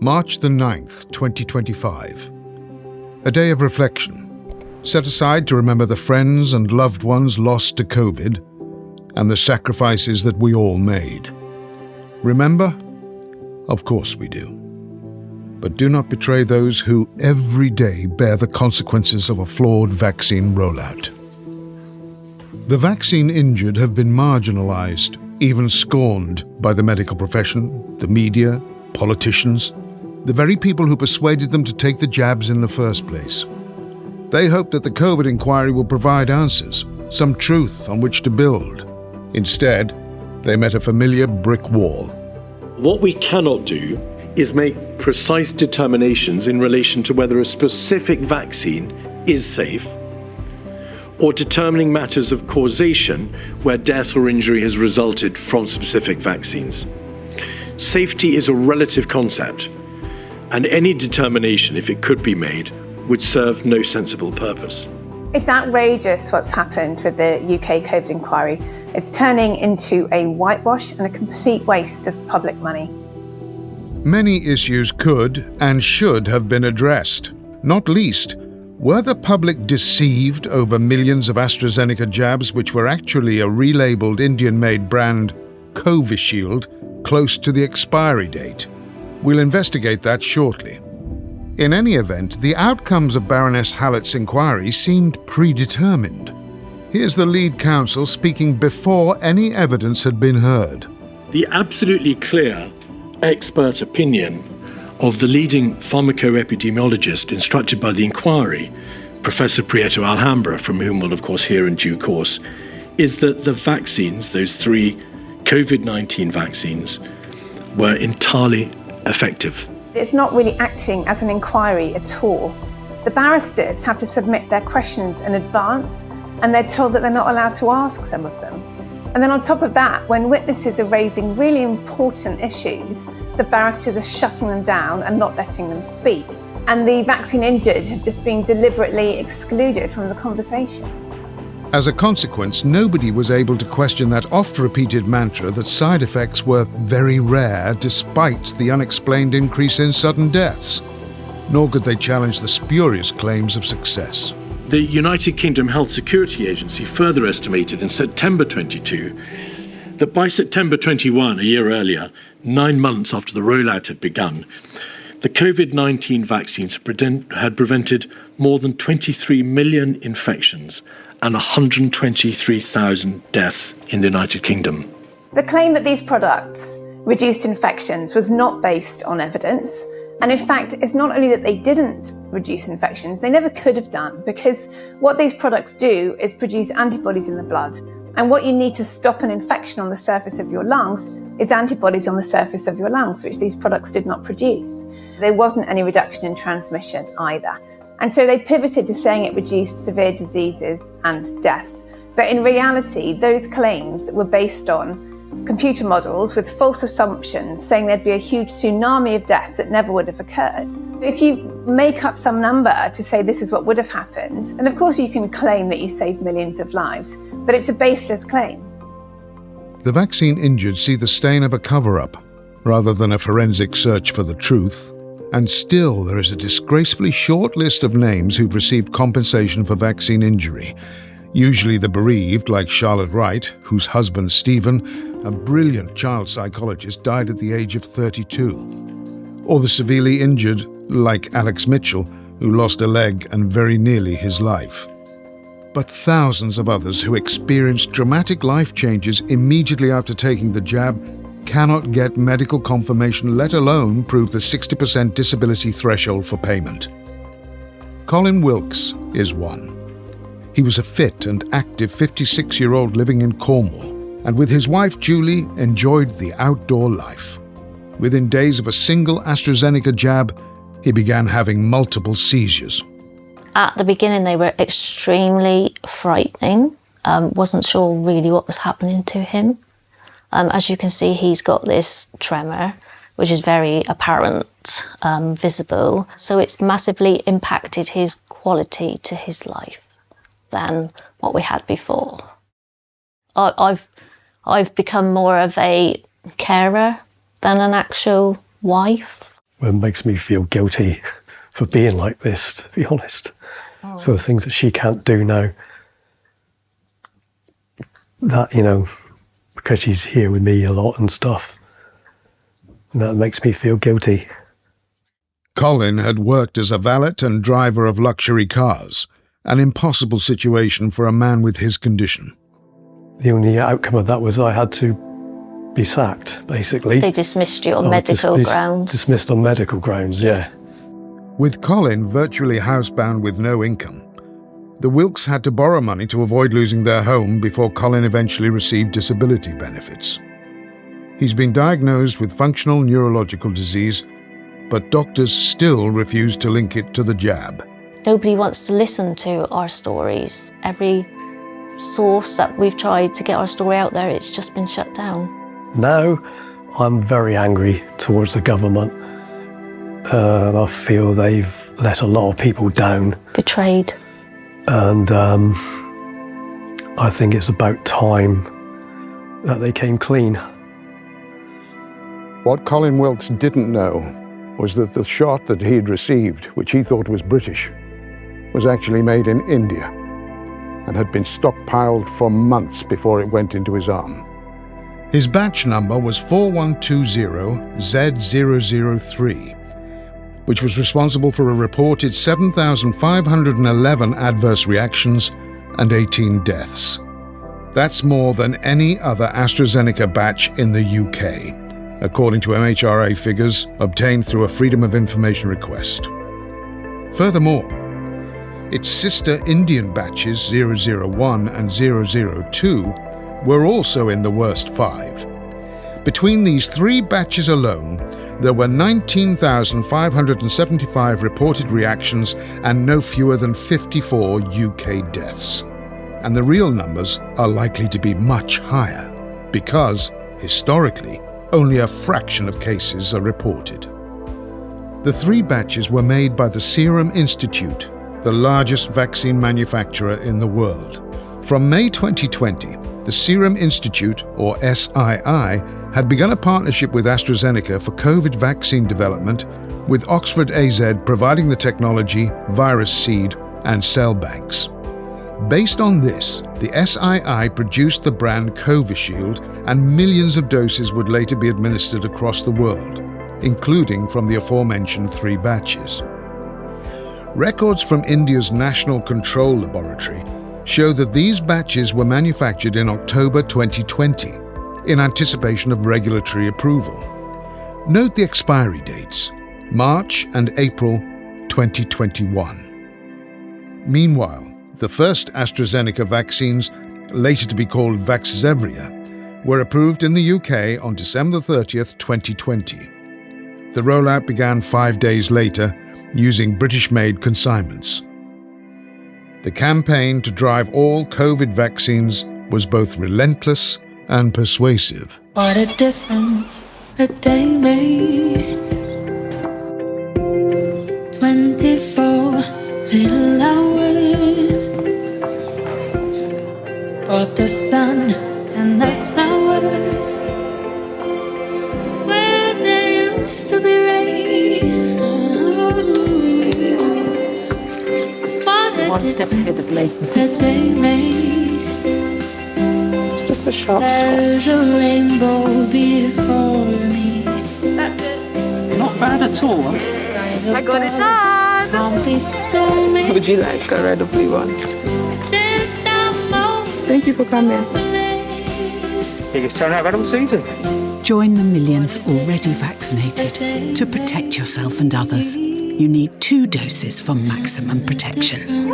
March the 9th, 2025. A day of reflection, set aside to remember the friends and loved ones lost to COVID and the sacrifices that we all made. Remember? Of course we do. But do not betray those who every day bear the consequences of a flawed vaccine rollout. The vaccine injured have been marginalized, even scorned by the medical profession, the media, politicians, the very people who persuaded them to take the jabs in the first place. They hoped that the COVID inquiry will provide answers, some truth on which to build. Instead, they met a familiar brick wall. What we cannot do is make precise determinations in relation to whether a specific vaccine is safe, or determining matters of causation where death or injury has resulted from specific vaccines. Safety is a relative concept, and any determination, if it could be made, would serve no sensible purpose. It's outrageous what's happened with the UK COVID inquiry. It's turning into a whitewash and a complete waste of public money. Many issues could and should have been addressed. Not least, were the public deceived over millions of AstraZeneca jabs which were actually a relabeled Indian-made brand, Covishield, close to the expiry date? We'll investigate that shortly. In any event, the outcomes of Baroness Hallett's inquiry seemed predetermined. Here's the lead counsel speaking before any evidence had been heard. The absolutely clear expert opinion of the leading pharmacoepidemiologist instructed by the inquiry, Professor Prieto Alhambra, from whom we'll of course hear in due course, is that the vaccines, those 3 COVID-19 vaccines, were entirely effective. It's not really acting as an inquiry at all. The barristers have to submit their questions in advance, and they're told that they're not allowed to ask some of them. And then on top of that, when witnesses are raising really important issues, the barristers are shutting them down and not letting them speak. And the vaccine injured have just been deliberately excluded from the conversation. As a consequence, nobody was able to question that oft-repeated mantra that side effects were very rare despite the unexplained increase in sudden deaths. Nor could they challenge the spurious claims of success. The United Kingdom Health Security Agency further estimated in September 22 that by September 21, a year earlier, 9 months after the rollout had begun, the COVID-19 vaccines had prevented more than 23 million infections and 123,000 deaths in the United Kingdom. The claim that these products reduced infections was not based on evidence. And in fact, it's not only that they didn't reduce infections, they never could have done, because what these products do is produce antibodies in the blood. And what you need to stop an infection on the surface of your lungs is antibodies on the surface of your lungs, which these products did not produce. There wasn't any reduction in transmission either. And so they pivoted to saying it reduced severe diseases and deaths. But in reality, those claims were based on computer models with false assumptions saying there'd be a huge tsunami of deaths that never would have occurred. If you make up some number to say this is what would have happened, and of course you can claim that you saved millions of lives, but it's a baseless claim. The vaccine injured see the stain of a cover-up rather than a forensic search for the truth. And still, there is a disgracefully short list of names who've received compensation for vaccine injury. Usually the bereaved, like Charlotte Wright, whose husband Stephen, a brilliant child psychologist, died at the age of 32. Or the severely injured, like Alex Mitchell, who lost a leg and very nearly his life. But thousands of others who experienced dramatic life changes immediately after taking the jab cannot get medical confirmation, let alone prove the 60% disability threshold for payment. Colin Wilkes is one. He was a fit and active 56-year-old living in Cornwall, and with his wife Julie enjoyed the outdoor life. Within days of a single AstraZeneca jab, he began having multiple seizures. At the beginning, they were extremely frightening. Wasn't sure really what was happening to him. As you can see, he's got this tremor, which is very apparent, visible. So it's massively impacted his quality to his life than what we had before. I've become more of a carer than an actual wife. It makes me feel guilty for being like this, to be honest. Oh. So the things that she can't do now, that, you know, because she's here with me a lot and stuff, and that makes me feel guilty. Colin had worked as a valet and driver of luxury cars, an impossible situation for a man with his condition. The only outcome of that was I had to be sacked, basically. They dismissed you on medical grounds. Dismissed on medical grounds, yeah. With Colin virtually housebound with no income, the Wilks had to borrow money to avoid losing their home before Colin eventually received disability benefits. He's been diagnosed with functional neurological disease, but doctors still refuse to link it to the jab. Nobody wants to listen to our stories. Every source that we've tried to get our story out there, it's just been shut down. Now, I'm very angry towards the government. I feel they've let a lot of people down. Betrayed. And I think it's about time that they came clean. What Colin Wilks didn't know was that the shot that he'd received, which he thought was British, was actually made in India and had been stockpiled for months before it went into his arm. His batch number was 4120Z003, which was responsible for a reported 7,511 adverse reactions and 18 deaths. That's more than any other AstraZeneca batch in the UK, according to MHRA figures obtained through a Freedom of Information request. Furthermore, its sister Indian batches 001 and 002 were also in the worst 5. Between these 3 batches alone, there were 19,575 reported reactions and no fewer than 54 UK deaths. And the real numbers are likely to be much higher, because, historically, only a fraction of cases are reported. The 3 batches were made by the Serum Institute, the largest vaccine manufacturer in the world. From May 2020, the Serum Institute, or SII, had begun a partnership with AstraZeneca for COVID vaccine development, with Oxford AZ providing the technology, virus seed, and cell banks. Based on this, the SII produced the brand Covishield, and millions of doses would later be administered across the world, including from the aforementioned 3 batches. Records from India's National Control Laboratory show that these batches were manufactured in October 2020, in anticipation of regulatory approval. Note the expiry dates, March and April 2021. Meanwhile, the first AstraZeneca vaccines, later to be called Vaxzevria, were approved in the UK on December 30th, 2020. The rollout began 5 days later, using British-made consignments. The campaign to drive all COVID vaccines was both relentless and persuasive. What a difference a day makes. 24 little hours brought the sun and the flowers where there used to be rain. One step ahead of me. That day makes. Just a sharp There's a rainbow before me. That's it. Not bad at all. Skies I got it done. Can't be stormy. Would you like a red or blue one? Since the moment Thank you for coming. Biggest turnout of adult season. Join the millions already vaccinated to protect yourself and others. You need 2 doses for maximum protection.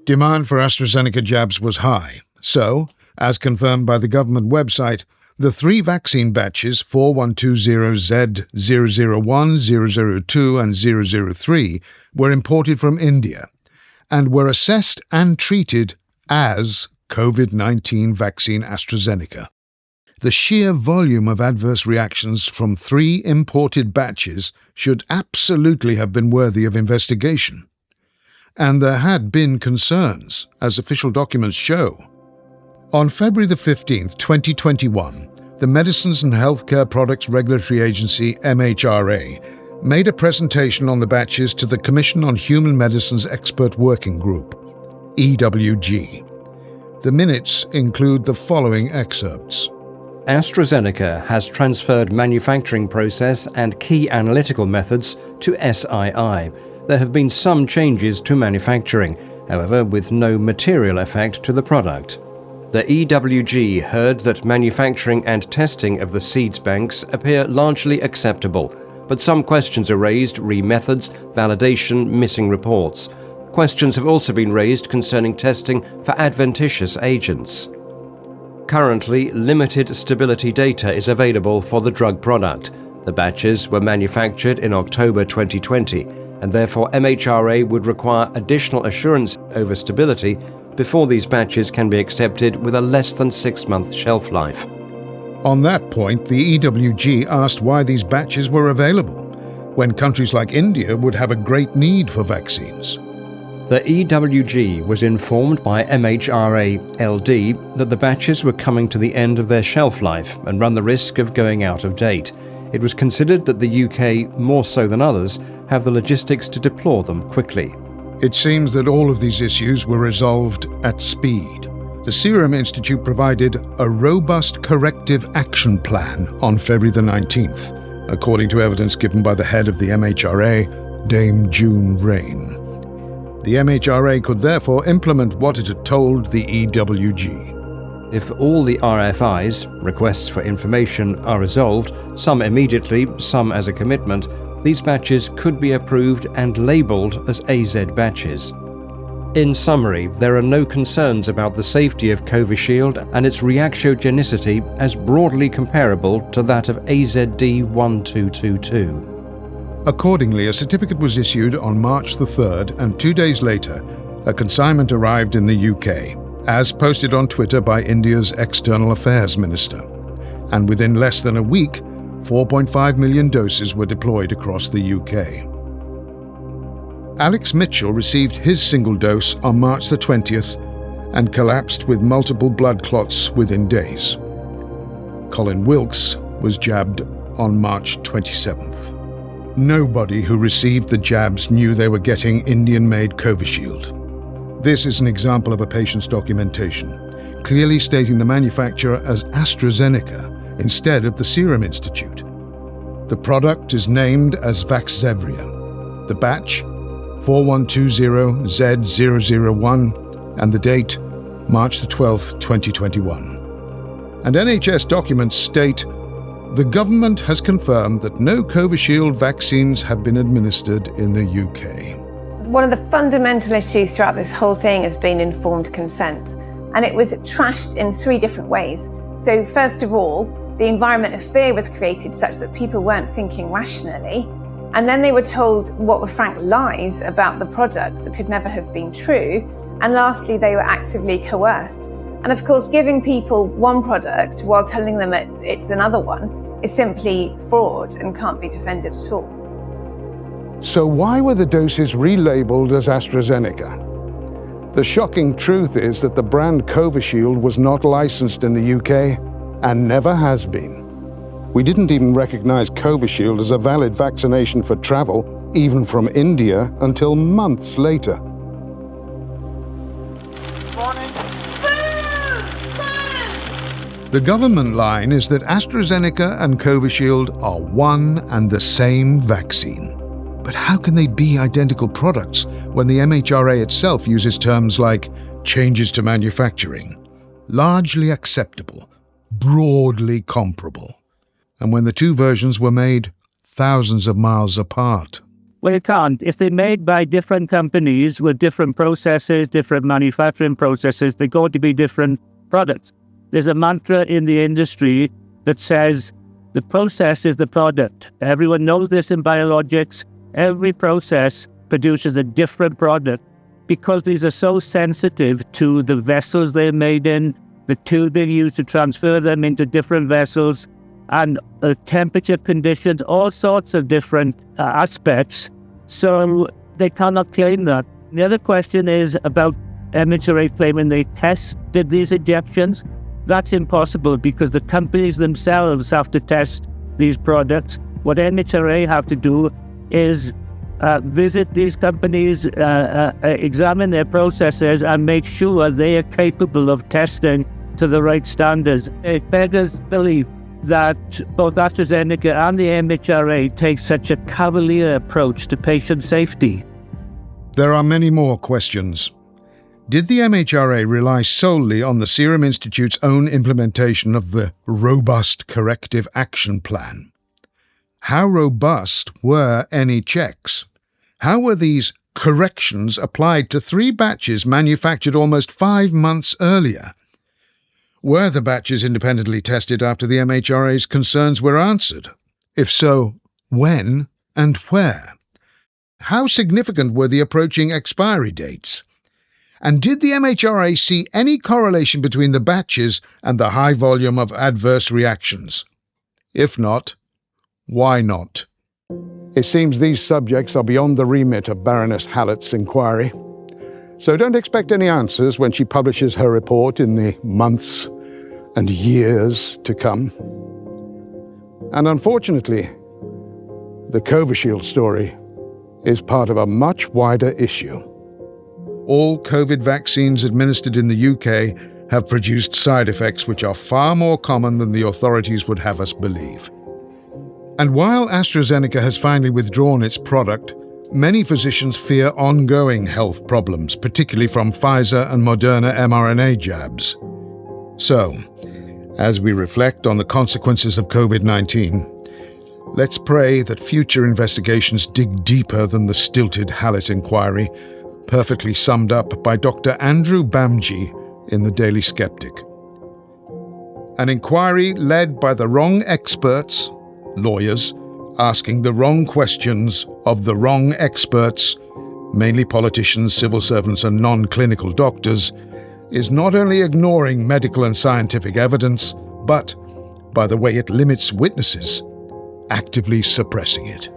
Demand for AstraZeneca jabs was high, so, as confirmed by the government website, the 3 vaccine batches 4120Z001, 002 and 003 were imported from India and were assessed and treated as COVID-19 vaccine AstraZeneca. The sheer volume of adverse reactions from 3 imported batches should absolutely have been worthy of investigation. And there had been concerns, as official documents show. On February the 15th, 2021, the Medicines and Healthcare Products Regulatory Agency, MHRA, made a presentation on the batches to the Commission on Human Medicines Expert Working Group, EWG. The minutes include the following excerpts. AstraZeneca has transferred manufacturing process and key analytical methods to SII. There have been some changes to manufacturing, however, with no material effect to the product. The EWG heard that manufacturing and testing of the seeds banks appear largely acceptable, but some questions are raised re methods, validation, missing reports. Questions have also been raised concerning testing for adventitious agents. Currently, limited stability data is available for the drug product. The batches were manufactured in October 2020, and therefore MHRA would require additional assurance over stability before these batches can be accepted with a less than 6-month shelf life. On that point, the EWG asked why these batches were available, when countries like India would have a great need for vaccines. The EWG was informed by MHRA LD that the batches were coming to the end of their shelf life and run the risk of going out of date. It was considered that the UK, more so than others, have the logistics to deploy them quickly. It seems that all of these issues were resolved at speed. The Serum Institute provided a robust corrective action plan on February the 19th, according to evidence given by the head of the MHRA, Dame June Rain. The MHRA could therefore implement what it had told the EWG. If all the RFIs, requests for information, are resolved, some immediately, some as a commitment, these batches could be approved and labelled as AZ batches. In summary, there are no concerns about the safety of Covishield and its reactogenicity as broadly comparable to that of AZD1222. Accordingly, a certificate was issued on March the 3rd, and 2 days later, a consignment arrived in the UK, as posted on Twitter by India's External Affairs Minister. And within less than a week, 4.5 million doses were deployed across the UK. Alex Mitchell received his single dose on March the 20th and collapsed with multiple blood clots within days. Colin Wilkes was jabbed on March 27th. Nobody who received the jabs knew they were getting Indian-made Covishield. This is an example of a patient's documentation, clearly stating the manufacturer as AstraZeneca instead of the Serum Institute. The product is named as Vaxzevria. The batch, 4120Z001, and the date, March the 12th, 2021. And NHS documents state, the government has confirmed that no Covishield vaccines have been administered in the UK. One of the fundamental issues throughout this whole thing has been informed consent, and it was trashed in 3 different ways. So first of all, the environment of fear was created such that people weren't thinking rationally, and then they were told what were frank lies about the products that could never have been true, and lastly, they were actively coerced. And of course, giving people one product while telling them it's another one is simply fraud and can't be defended at all. So why were the doses relabeled as AstraZeneca? The shocking truth is that the brand Covishield was not licensed in the UK and never has been. We didn't even recognize Covishield as a valid vaccination for travel, even from India, until months later. The government line is that AstraZeneca and Covishield are one and the same vaccine. But how can they be identical products when the MHRA itself uses terms like changes to manufacturing, largely acceptable, broadly comparable, and when the 2 versions were made thousands of miles apart? Well, it can't. If they're made by different companies with different processes, different manufacturing processes, they're going to be different products. There's a mantra in the industry that says the process is the product. Everyone knows this in biologics. Every process produces a different product because these are so sensitive to the vessels they're made in, the tubing used to transfer them into different vessels, and temperature conditions, all sorts of different aspects. So they cannot claim that. The other question is about MHRA claiming they tested these injections. That's impossible because the companies themselves have to test these products. What MHRA have to do is visit these companies, examine their processes and make sure they are capable of testing to the right standards. It beggars belief that both AstraZeneca and the MHRA take such a cavalier approach to patient safety. There are many more questions. Did the MHRA rely solely on the Serum Institute's own implementation of the robust corrective action plan? How robust were any checks? How were these corrections applied to 3 batches manufactured almost 5 months earlier? Were the batches independently tested after the MHRA's concerns were answered? If so, when and where? How significant were the approaching expiry dates? And did the MHRA see any correlation between the batches and the high volume of adverse reactions? If not, why not? It seems these subjects are beyond the remit of Baroness Hallett's inquiry. So don't expect any answers when she publishes her report in the months and years to come. And unfortunately, the Covishield story is part of a much wider issue. All COVID vaccines administered in the UK have produced side effects which are far more common than the authorities would have us believe. And while AstraZeneca has finally withdrawn its product, many physicians fear ongoing health problems, particularly from Pfizer and Moderna mRNA jabs. So, as we reflect on the consequences of COVID-19, let's pray that future investigations dig deeper than the stilted Hallett inquiry, perfectly summed up by Dr. Andrew Bamji in the Daily Skeptic. An inquiry led by the wrong experts, lawyers, asking the wrong questions of the wrong experts, mainly politicians, civil servants and non-clinical doctors, is not only ignoring medical and scientific evidence, but, by the way it limits witnesses, actively suppressing it.